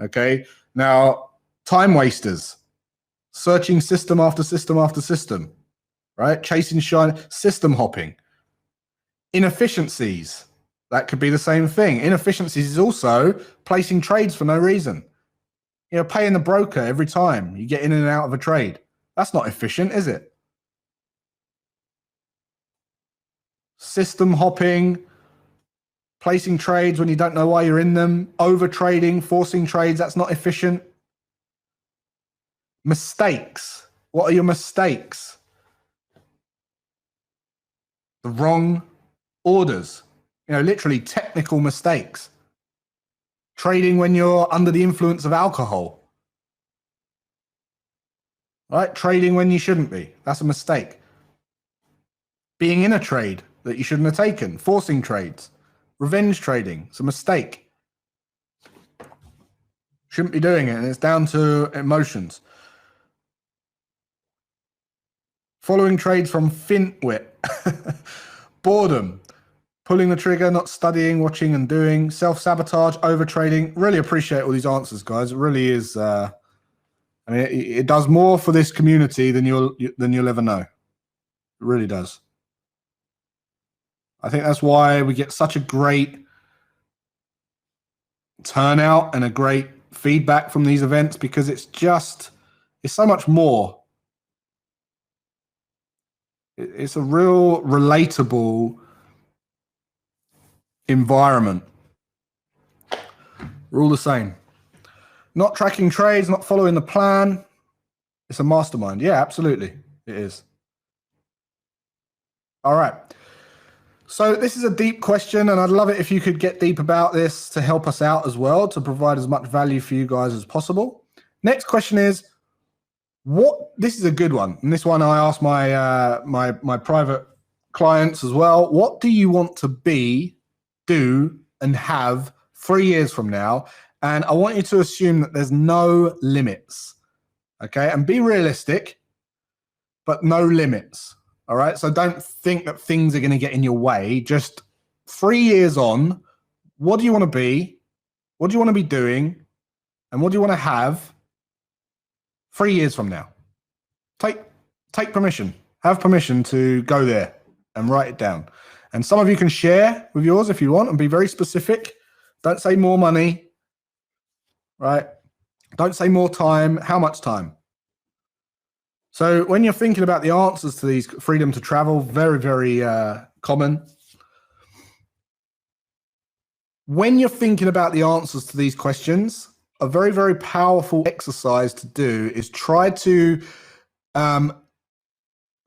Okay, now time wasters, searching system after system after system, right? Chasing shine, system hopping. Inefficiencies, that could be the same thing. Inefficiencies is also placing trades for no reason. You know, paying the broker every time you get in and out of a trade. That's not efficient, is it? System hopping, placing trades when you don't know why you're in them, over trading, forcing trades, that's not efficient. Mistakes. What are your mistakes? The wrong orders. You know, literally technical mistakes. Trading when you're under the influence of alcohol. Right? Trading when you shouldn't be. That's a mistake. Being in a trade that you shouldn't have taken. Forcing trades. Revenge trading. It's a mistake. Shouldn't be doing it, and it's down to emotions. Following trades from Fintwit. Boredom. Pulling the trigger, not studying, watching and doing. Self-sabotage, overtrading. Really appreciate all these answers, guys. It really is. I mean, it does more for this community than you'll ever know. It really does. I think that's why we get such a great turnout and a great feedback from these events, because it's so much more. It's a real relatable environment. We're all the same. Not tracking trades, not following the plan. It's a mastermind. Yeah, absolutely. It is. All right. So this is a deep question, and I'd love it if you could get deep about this to help us out as well, to provide as much value for you guys as possible. Next question is, this is a good one, and this one I ask my private clients as well. What do you want to be, do, and have 3 years from now? And I want you to assume that there's no limits, okay? And be realistic, but no limits, all right? So don't think that things are going to get in your way. Just 3 years on, what do you want to be? What do you want to be doing? And what do you want to have 3 years from now? Take permission. Have permission to go there and write it down. And some of you can share with yours if you want and be very specific. Don't say more money, right? Don't say more time. How much time? So when you're thinking about the answers to these, freedom to travel, very, very common. When you're thinking about the answers to these questions, a very, very powerful exercise to do is try to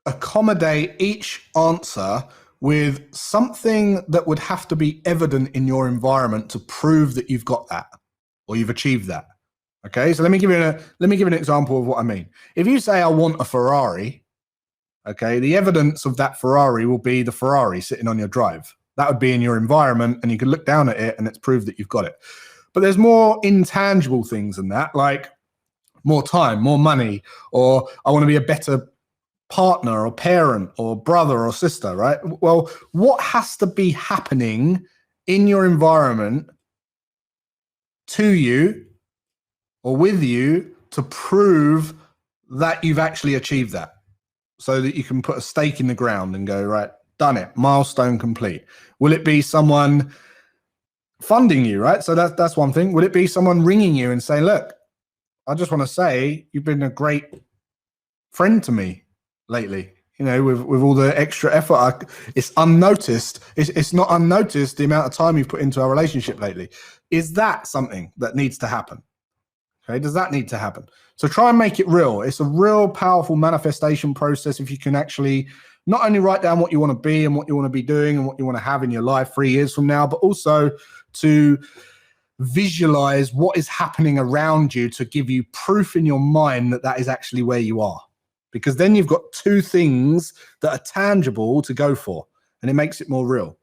accommodate each answer with something that would have to be evident in your environment to prove that you've got that or you've achieved that. Okay, so let me give you an example of what I mean. If you say I want a Ferrari, okay, the evidence of that Ferrari will be the Ferrari sitting on your drive. That would be in your environment, and you could look down at it and it's proved that you've got it. But there's more intangible things than that, like more time, more money, or I want to be a better partner or parent or brother or sister, right? Well, what has to be happening in your environment to you or with you to prove that you've actually achieved that, so that you can put a stake in the ground and go, right, done it, milestone complete? Will it be someone funding you, right? So that's one thing. Will it be someone ringing you and saying, look, I just want to say you've been a great friend to me lately, you know, with all the extra effort. It's unnoticed. It's not unnoticed the amount of time you've put into our relationship lately. Is that something that needs to happen? Okay, does that need to happen? So try and make it real. It's a real powerful manifestation process if you can actually not only write down what you want to be and what you want to be doing and what you want to have in your life 3 years from now, but also to visualize what is happening around you to give you proof in your mind that that is actually where you are. Because then you've got two things that are tangible to go for, and it makes it more real.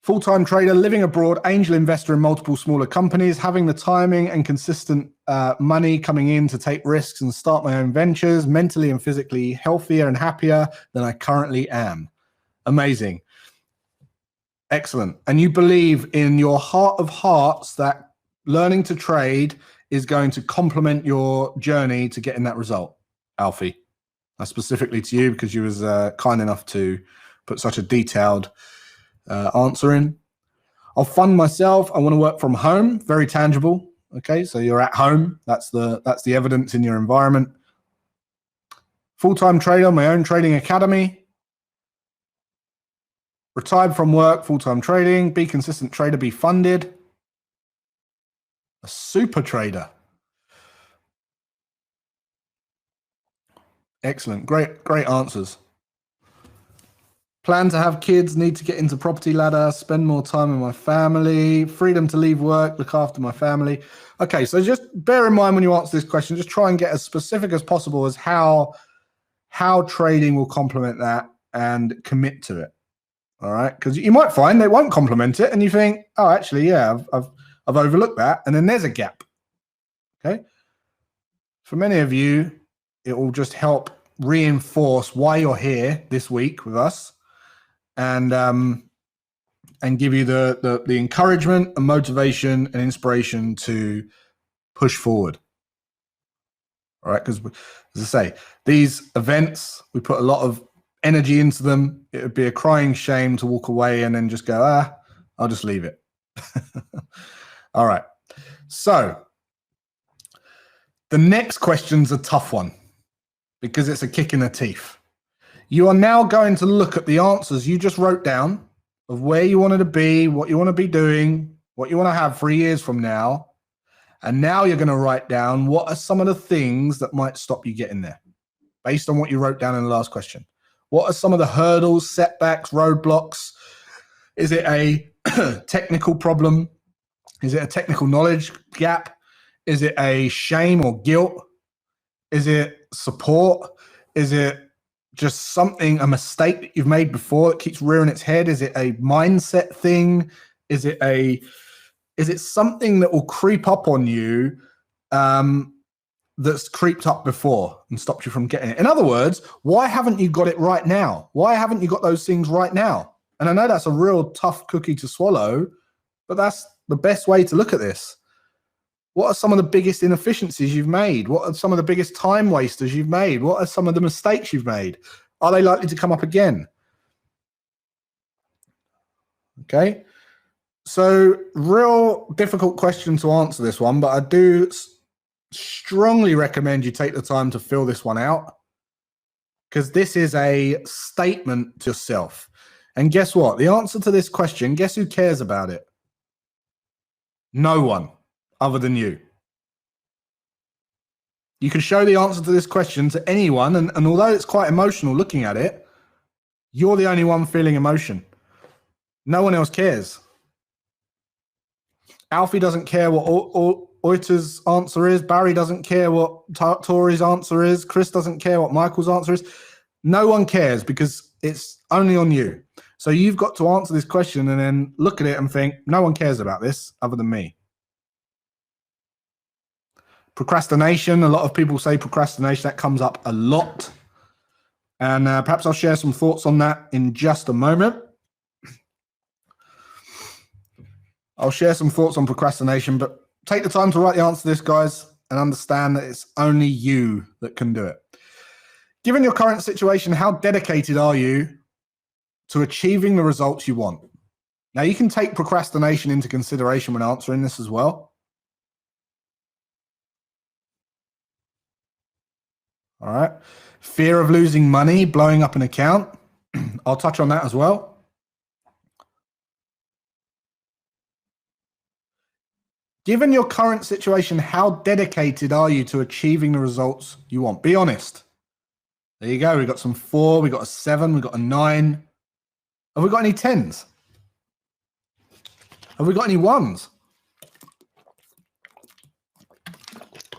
Full-time trader, living abroad, angel investor in multiple smaller companies, having the timing and consistent money coming in to take risks and start my own ventures, mentally and physically healthier and happier than I currently am. Amazing. Excellent. And you believe in your heart of hearts that learning to trade is going to complement your journey to getting that result, Alfie. That's specifically to you because you was kind enough to put such a detailed answer in. I'll fund myself. I want to work from home. Very tangible. Okay, so you're at home. That's the evidence in your environment. Full-time trader, my own trading academy. Retired from work, full-time trading. Be consistent trader, be funded. A super trader. Excellent. Great answers. Plan to have kids, need to get into property ladder, spend more time with my family, freedom to leave work, look after my family. Okay, so just bear in mind when you answer this question, just try and get as specific as possible as how trading will complement that and commit to it. All right, because you might find they won't complement it and you think, oh, actually, yeah, I've overlooked that. And then there's a gap. Okay. For many of you, it will just help reinforce why you're here this week with us. And give you the encouragement and motivation and inspiration to push forward. All right, because as I say, these events, we put a lot of energy into them. It would be a crying shame to walk away and then just go, I'll just leave it. All right, so the next question's a tough one because it's a kick in the teeth. You are now going to look at the answers you just wrote down of where you wanted to be, what you want to be doing, what you want to have 3 years from now. And now you're going to write down what are some of the things that might stop you getting there based on what you wrote down in the last question. What are some of the hurdles, setbacks, roadblocks? Is it a technical problem? Is it a technical knowledge gap? Is it a shame or guilt? Is it support? Is it just something, a mistake that you've made before that keeps rearing its head? Is it a mindset thing? Is it something that will creep up on you that's creeped up before and stopped you from getting it? In other words, why haven't you got it right now? Why haven't you got those things right now? And I know that's a real tough cookie to swallow, but that's the best way to look at this. What are some of the biggest inefficiencies you've made? What are some of the biggest time wasters you've made? What are some of the mistakes you've made? Are they likely to come up again? Okay. So real difficult question to answer this one, but I do strongly recommend you take the time to fill this one out because this is a statement to yourself. And guess what? The answer to this question, guess who cares about it? No one other than you. You can show the answer to this question to anyone, and although it's quite emotional looking at it, you're the only one feeling emotion. No one else cares. Alfie doesn't care what Oiter's answer is. Barry doesn't care what Tori's answer is. Chris doesn't care what Michael's answer is. No one cares because it's only on you. So you've got to answer this question and then look at it and think, no one cares about this other than me. Procrastination. A lot of people say procrastination. That comes up a lot. And perhaps I'll share some thoughts on that in just a moment. I'll share some thoughts on procrastination, but take the time to write the answer to this, guys, and understand that it's only you that can do it. Given your current situation, how dedicated are you to achieving the results you want? Now, you can take procrastination into consideration when answering this as well. All right. Fear of losing money, blowing up an account. I'll touch on that as well. Given your current situation, how dedicated are you to achieving the results you want? Be honest. There you go. We got some 4, we got a 7, we got a 9. Have we got any 10s? Have we got any 1s?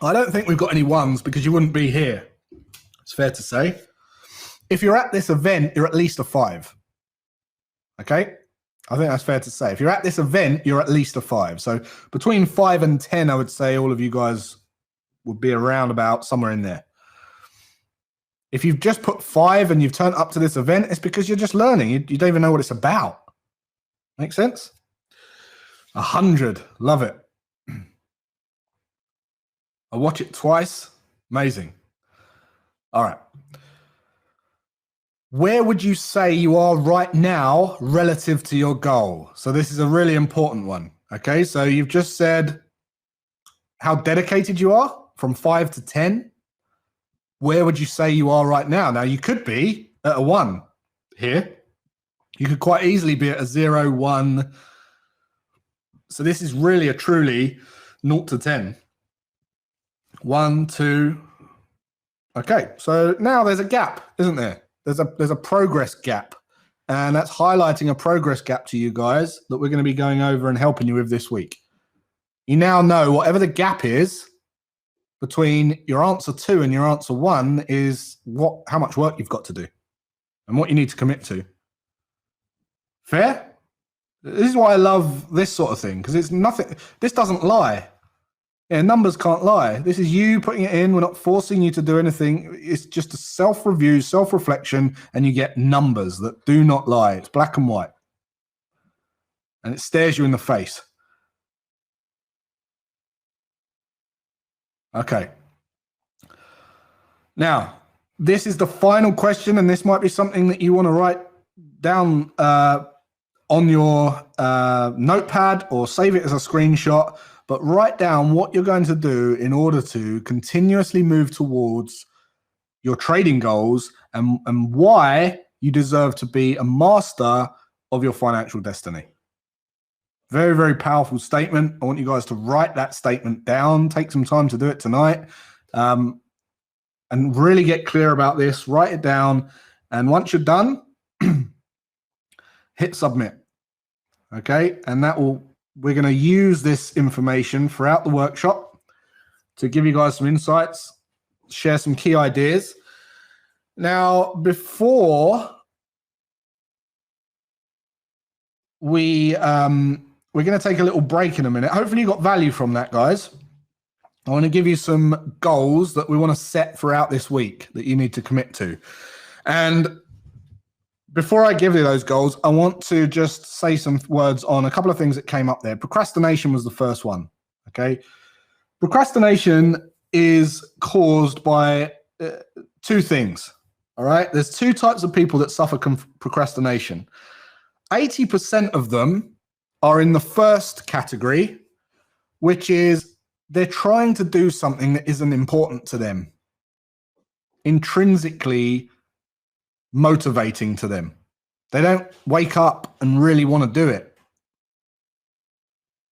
I don't think we've got any 1s because you wouldn't be here. It's fair to say. If you're at this event, you're at least a 5. Okay? I think that's fair to say. If you're at this event, you're at least a 5. So between 5 and 10, I would say all of you guys would be around about somewhere in there. If you've just put 5 and you've turned up to this event, it's because you're just learning. You don't even know what it's about. Make sense? 100. Love it. I watch it twice. Amazing. All right. Where would you say you are right now relative to your goal? So this is a really important one. Okay, so you've just said how dedicated you are from 5 to 10. Where would you say you are right now? Now, you could be at a 1 here. You could quite easily be at a 0, 1. So this is really a truly 0 to 10. 1, 2. Okay, so now there's a gap, isn't there? There's a progress gap, and that's highlighting a progress gap to you guys that we're going to be going over and helping you with this week. You now know whatever the gap is between your answer 2 and your answer 1 is how much work you've got to do and what you need to commit to. Fair? This is why I love this sort of thing, because it's nothing. This doesn't lie. Yeah, numbers can't lie. This is you putting it in. We're not forcing you to do anything. It's just a self-review, self-reflection, and you get numbers that do not lie. It's black and white. And it stares you in the face. Okay. Now, this is the final question, and this might be something that you want to write down on your notepad or save it as a screenshot. But write down what you're going to do in order to continuously move towards your trading goals and why you deserve to be a master of your financial destiny. Very, very powerful statement. I want you guys to write that statement down. Take some time to do it tonight and really get clear about this. Write it down. And once you're done, hit submit. Okay? And we're going to use this information throughout the workshop to give you guys some insights, share some key ideas. Now, before we're going to take a little break in a minute. Hopefully you got value from that, guys. I want to give you some goals that we want to set throughout this week that you need to commit to. And before I give you those goals, I want to just say some words on a couple of things that came up there. Procrastination was the first one, okay? Procrastination is caused by 2 things, all right? There's 2 types of people that suffer procrastination. 80% of them are in the first category, which is they're trying to do something that isn't important to them, intrinsically motivating to them. They don't wake up and really want to do it.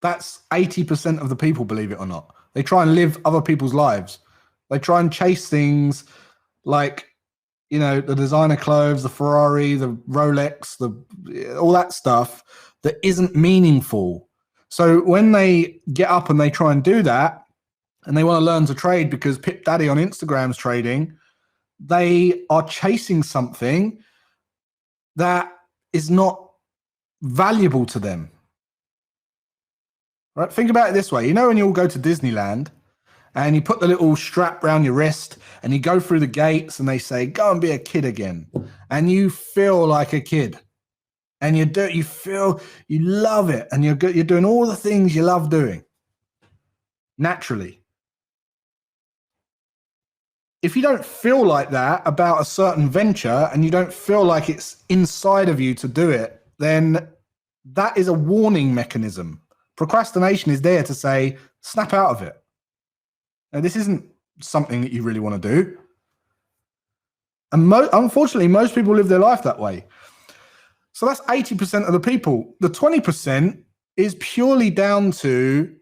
That's 80% of the people, believe it or not. They try and live other people's lives. They try and chase things like, you know, the designer clothes, the Ferrari, the Rolex, all that stuff that isn't meaningful. So when they get up and they try and do that, and they want to learn to trade because Pip Daddy on Instagram's trading, they are chasing something that is not valuable to them. Right? Think about it this way. You know, when you all go to Disneyland and you put the little strap around your wrist and you go through the gates and they say, go and be a kid again. And you feel like a kid and you feel you love it. And you're doing all the things you love doing naturally. If you don't feel like that about a certain venture and you don't feel like it's inside of you to do it, then that is a warning mechanism. Procrastination is there to say, snap out of it. Now, this isn't something that you really want to do. And unfortunately, most people live their life that way. So that's 80% of the people. The 20% is purely down to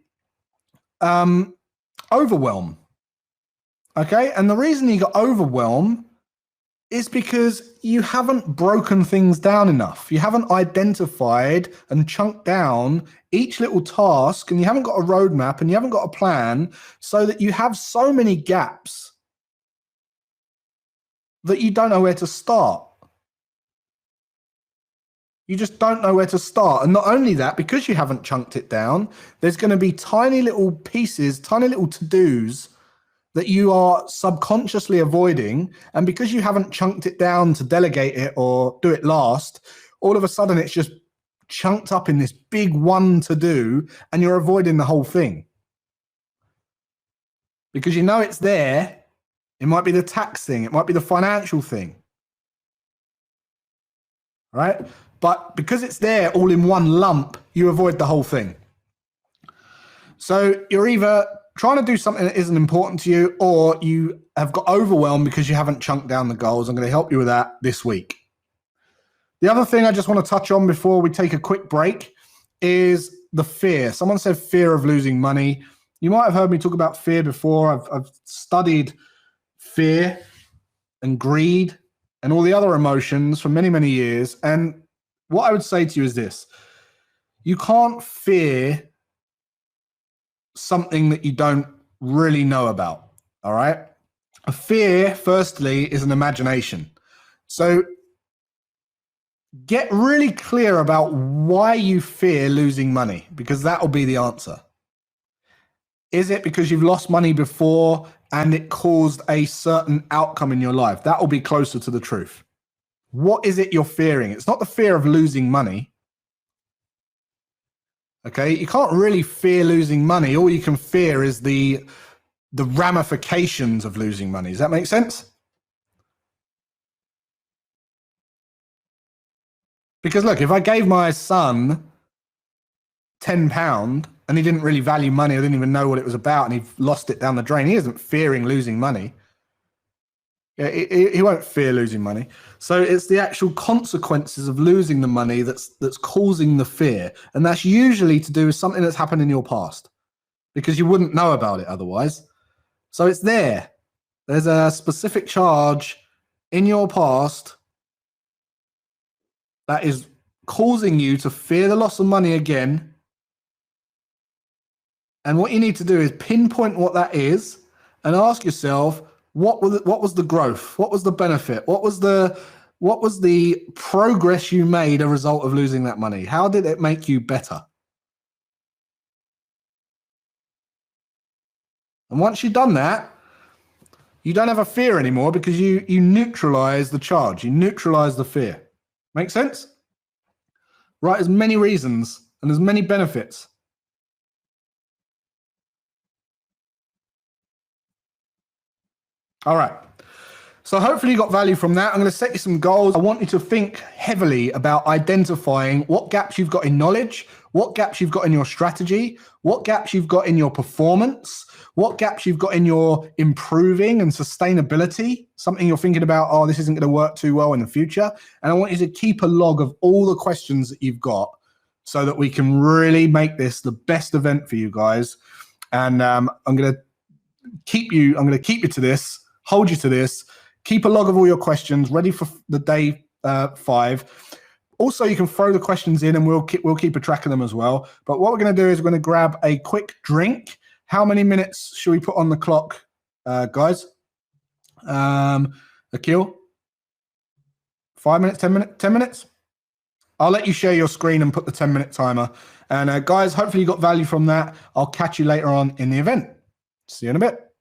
overwhelm. Okay, and the reason you got overwhelmed is because you haven't broken things down enough. You haven't identified and chunked down each little task, and you haven't got a roadmap and you haven't got a plan, so that you have so many gaps that you don't know where to start. You just don't know where to start. And not only that, because you haven't chunked it down, there's going to be tiny little pieces, tiny little to-dos that you are subconsciously avoiding. And because you haven't chunked it down to delegate it or do it last, all of a sudden it's just chunked up in this big one to do, and you're avoiding the whole thing. Because you know it's there. It might be the tax thing. It might be the financial thing. Right? But because it's there all in one lump, you avoid the whole thing. So you're either trying to do something that isn't important to you, or you have got overwhelmed because you haven't chunked down the goals. I'm going to help you with that this week. The other thing I just want to touch on before we take a quick break is the fear. Someone said fear of losing money. You might have heard me talk about fear before. I've studied fear and greed and all the other emotions for many, many years. And what I would say to you is this: you can't fear something that you don't really know about. All right. A fear, firstly, is an imagination. So get really clear about why you fear losing money, because that will be the answer. Is it because you've lost money before and it caused a certain outcome in your life? That will be closer to the truth. What is it you're fearing? It's not the fear of losing money. Okay, you can't really fear losing money. All you can fear is the ramifications of losing money. Does that make sense? Because look, if I gave my son £10 and he didn't really value money, I didn't even know what it was about, and he lost it down the drain, he isn't fearing losing money. Yeah, he won't fear losing money. So it's the actual consequences of losing the money that's causing the fear. And that's usually to do with something that's happened in your past, because you wouldn't know about it otherwise. So it's there. There's a specific charge in your past that is causing you to fear the loss of money again. And what you need to do is pinpoint what that is and ask yourself, what was the growth? What was the benefit? What was the progress you made as a result of losing that money? How did it make you better? And once you've done that, you don't have a fear anymore, because you neutralize the charge. You neutralize the fear. Make sense? Right, there's many reasons and there's many benefits. All right. So hopefully you got value from that. I'm going to set you some goals. I want you to think heavily about identifying what gaps you've got in knowledge, what gaps you've got in your strategy, what gaps you've got in your performance, what gaps you've got in your improving and sustainability, something you're thinking about, oh, this isn't going to work too well in the future. And I want you to keep a log of all the questions that you've got, so that we can really make this the best event for you guys. And I'm going to keep you to this. Hold you to this. Keep a log of all your questions ready for the day 5. Also, you can throw the questions in and we'll keep a track of them as well. But what we're going to do is we're going to grab a quick drink. How many minutes should we put on the clock, guys? Akil? 5 minutes, 10 minutes, 10 minutes? I'll let you share your screen and put the 10-minute timer. And guys, hopefully you got value from that. I'll catch you later on in the event. See you in a bit.